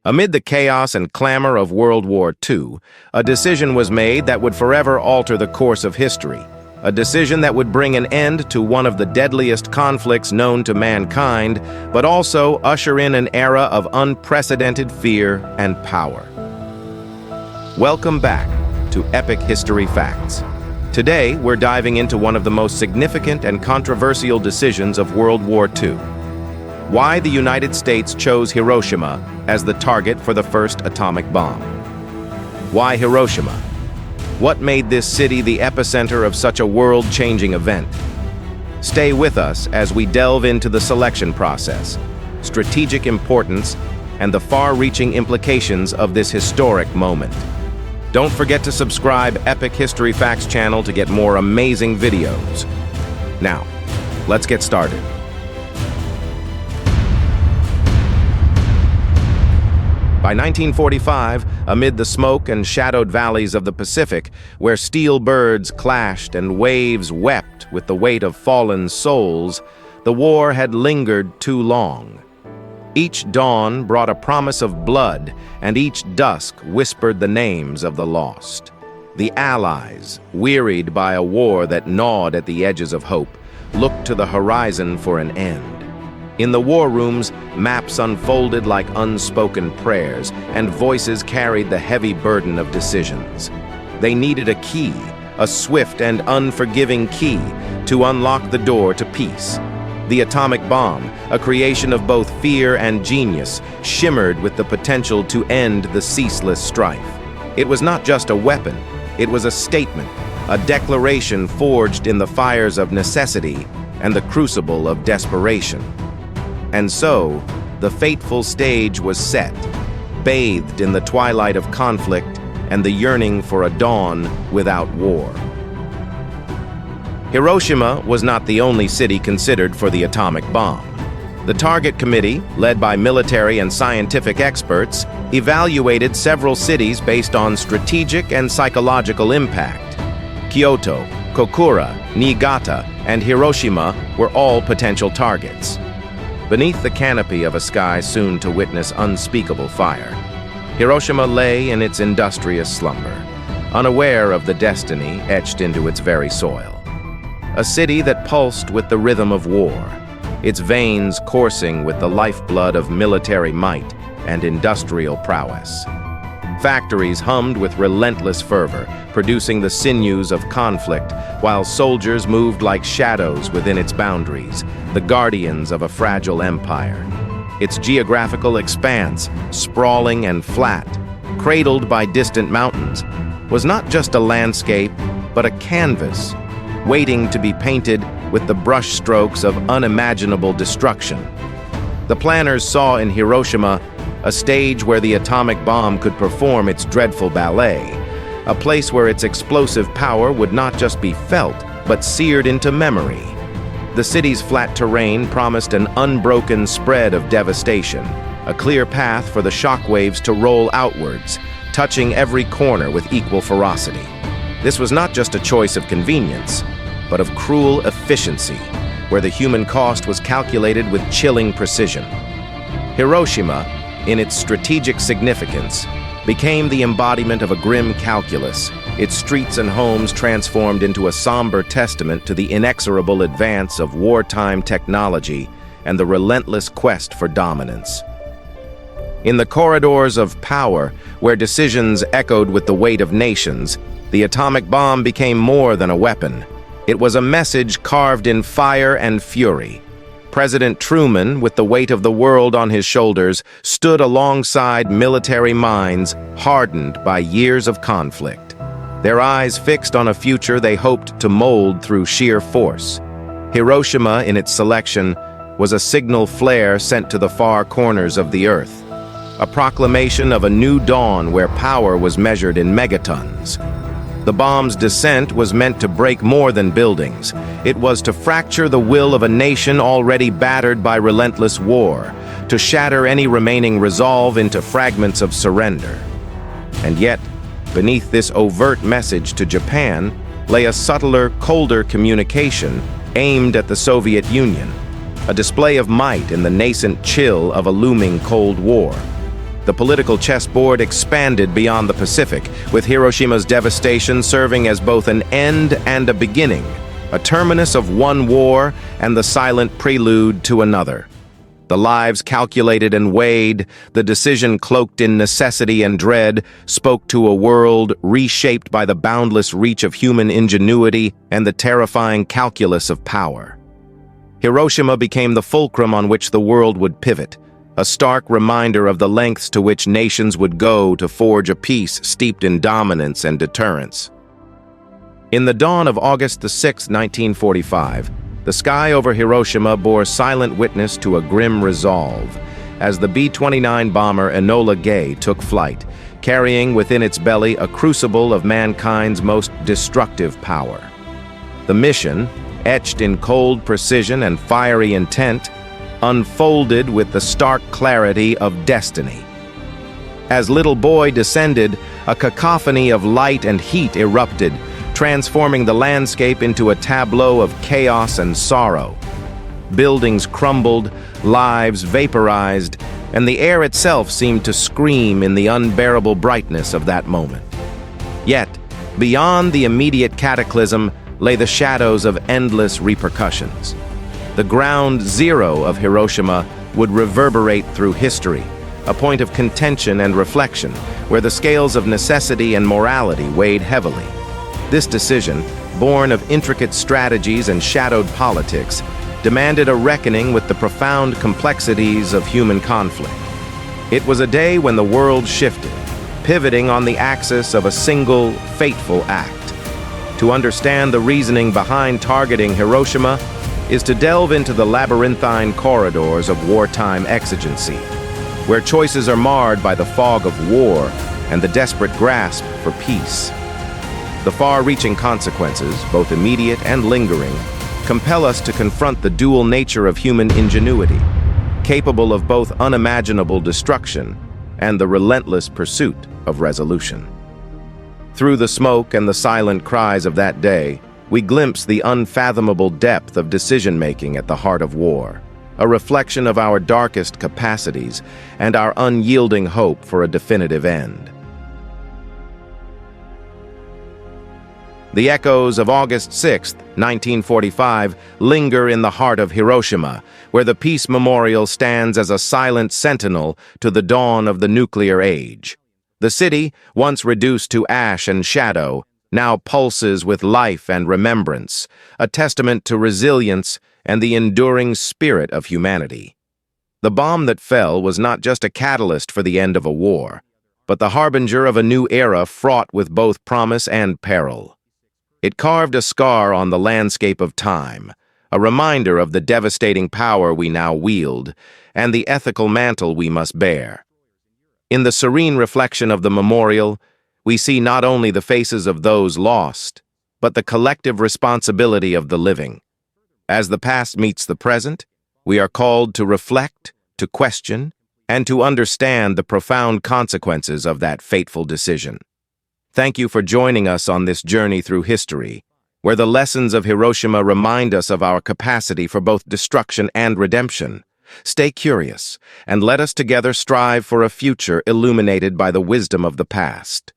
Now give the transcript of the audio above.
Amid the chaos and clamor of World War II, a decision was made that would forever alter the course of history. A decision that would bring an end to one of the deadliest conflicts known to mankind, but also usher in an era of unprecedented fear and power. Welcome back to Epic History Facts. Today, we're diving into one of the most significant and controversial decisions of World War II. Why the United States chose Hiroshima as the target for the first atomic bomb. Why Hiroshima? What made this city the epicenter of such a world-changing event? Stay with us as we delve into the selection process, strategic importance, and the far-reaching implications of this historic moment. Don't forget to subscribe Epic History Facts channel to get more amazing videos. Now, let's get started. By 1945, amid the smoke and shadowed valleys of the Pacific, where steel birds clashed and waves wept with the weight of fallen souls, the war had lingered too long. Each dawn brought a promise of blood, and each dusk whispered the names of the lost. The Allies, wearied by a war that gnawed at the edges of hope, looked to the horizon for an end. In the war rooms, maps unfolded like unspoken prayers, and voices carried the heavy burden of decisions. They needed a key, a swift and unforgiving key, to unlock the door to peace. The atomic bomb, a creation of both fear and genius, shimmered with the potential to end the ceaseless strife. It was not just a weapon, it was a statement, a declaration forged in the fires of necessity and the crucible of desperation. And so, the fateful stage was set, bathed in the twilight of conflict and the yearning for a dawn without war. Hiroshima was not the only city considered for the atomic bomb. The Target Committee, led by military and scientific experts, evaluated several cities based on strategic and psychological impact. Kyoto, Kokura, Niigata, and Hiroshima were all potential targets. Beneath the canopy of a sky soon to witness unspeakable fire, Hiroshima lay in its industrious slumber, unaware of the destiny etched into its very soil. A city that pulsed with the rhythm of war, its veins coursing with the lifeblood of military might and industrial prowess. Factories hummed with relentless fervor, producing the sinews of conflict, while soldiers moved like shadows within its boundaries, the guardians of a fragile empire. Its geographical expanse, sprawling and flat, cradled by distant mountains, was not just a landscape, but a canvas, waiting to be painted with the brushstrokes of unimaginable destruction. The planners saw in Hiroshima a stage where the atomic bomb could perform its dreadful ballet, a place where its explosive power would not just be felt, but seared into memory. The city's flat terrain promised an unbroken spread of devastation, a clear path for the shockwaves to roll outwards, touching every corner with equal ferocity. This was not just a choice of convenience, but of cruel efficiency, where the human cost was calculated with chilling precision. Hiroshima, in its strategic significance, became the embodiment of a grim calculus, its streets and homes transformed into a somber testament to the inexorable advance of wartime technology and the relentless quest for dominance. In the corridors of power, where decisions echoed with the weight of nations, the atomic bomb became more than a weapon. It was a message carved in fire and fury. President Truman, with the weight of the world on his shoulders, stood alongside military minds hardened by years of conflict, their eyes fixed on a future they hoped to mold through sheer force. Hiroshima, in its selection, was a signal flare sent to the far corners of the earth, a proclamation of a new dawn where power was measured in megatons. The bomb's descent was meant to break more than buildings. It was to fracture the will of a nation already battered by relentless war, to shatter any remaining resolve into fragments of surrender. And yet, beneath this overt message to Japan lay a subtler, colder communication aimed at the Soviet Union, a display of might in the nascent chill of a looming Cold War. The political chessboard expanded beyond the Pacific, with Hiroshima's devastation serving as both an end and a beginning, a terminus of one war and the silent prelude to another. The lives calculated and weighed, the decision cloaked in necessity and dread, spoke to a world reshaped by the boundless reach of human ingenuity and the terrifying calculus of power. Hiroshima became the fulcrum on which the world would pivot, a stark reminder of the lengths to which nations would go to forge a peace steeped in dominance and deterrence. In the dawn of August 6, 1945, the sky over Hiroshima bore silent witness to a grim resolve as the B-29 bomber Enola Gay took flight, carrying within its belly a crucible of mankind's most destructive power. The mission, etched in cold precision and fiery intent, unfolded with the stark clarity of destiny. As little boy descended, a cacophony of light and heat erupted, transforming the landscape into a tableau of chaos and sorrow. Buildings crumbled, lives vaporized, and the air itself seemed to scream in the unbearable brightness of that moment. Yet, beyond the immediate cataclysm lay the shadows of endless repercussions. The ground zero of Hiroshima would reverberate through history, a point of contention and reflection, where the scales of necessity and morality weighed heavily. This decision, born of intricate strategies and shadowed politics, demanded a reckoning with the profound complexities of human conflict. It was a day when the world shifted, pivoting on the axis of a single, fateful act. To understand the reasoning behind targeting Hiroshima is to delve into the labyrinthine corridors of wartime exigency, where choices are marred by the fog of war and the desperate grasp for peace. The far-reaching consequences, both immediate and lingering, compel us to confront the dual nature of human ingenuity, capable of both unimaginable destruction and the relentless pursuit of resolution. Through the smoke and the silent cries of that day, we glimpse the unfathomable depth of decision-making at the heart of war, a reflection of our darkest capacities and our unyielding hope for a definitive end. The echoes of August 6, 1945, linger in the heart of Hiroshima, where the Peace Memorial stands as a silent sentinel to the dawn of the nuclear age. The city, once reduced to ash and shadow, now pulses with life and remembrance, a testament to resilience and the enduring spirit of humanity. The bomb that fell was not just a catalyst for the end of a war, but the harbinger of a new era fraught with both promise and peril. It carved a scar on the landscape of time, a reminder of the devastating power we now wield and the ethical mantle we must bear. In the serene reflection of the memorial, we see not only the faces of those lost, but the collective responsibility of the living. As the past meets the present, we are called to reflect, to question, and to understand the profound consequences of that fateful decision. Thank you for joining us on this journey through history, where the lessons of Hiroshima remind us of our capacity for both destruction and redemption. Stay curious, and let us together strive for a future illuminated by the wisdom of the past.